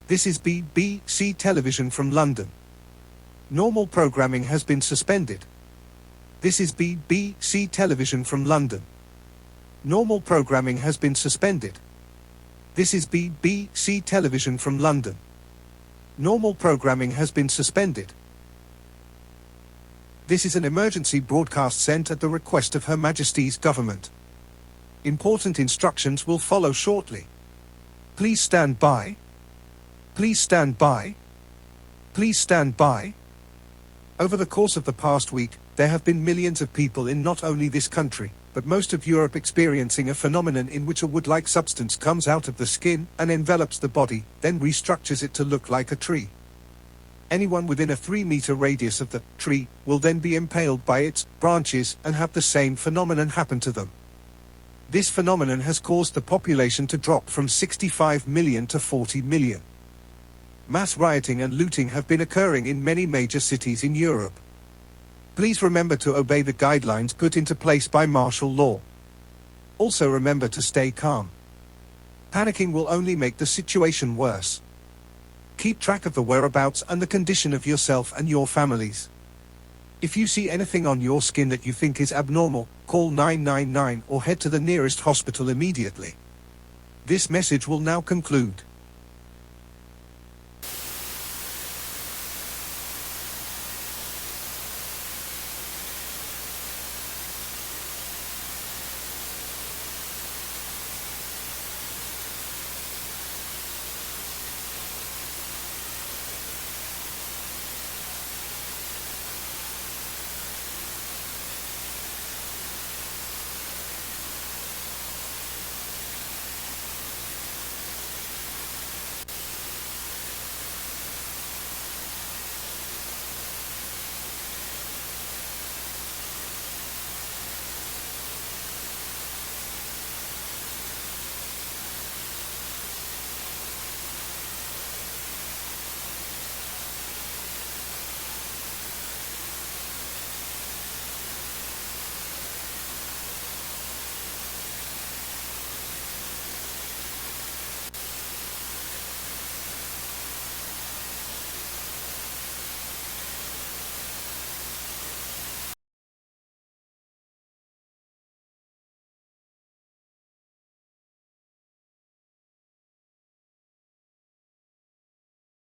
This is BBC Television from London. Normal programming has been suspended. This is BBC Television from London. Normal programming has been suspended. This is BBC Television from London. Normal programming has been suspended. This is an emergency broadcast sent at the request of Her Majesty's government. Important instructions will follow shortly. Please stand by. Please stand by. Please stand by. Over the course of the past week, there have been millions of people in not only this country, but most of Europe experiencing a phenomenon in which a wood-like substance comes out of the skin and envelops the body, then restructures it to look like a tree. Anyone within a 3-meter radius of the tree will then be impaled by its branches and have the same phenomenon happen to them. This phenomenon has caused the population to drop from 65 million to 40 million. Mass rioting and looting have been occurring in many major cities in Europe. Please remember to obey the guidelines put into place by martial law. Also remember to stay calm. Panicking will only make the situation worse. Keep track of the whereabouts and the condition of yourself and your families. If you see anything on your skin that you think is abnormal, call 999 or head to the nearest hospital immediately. This message will now conclude.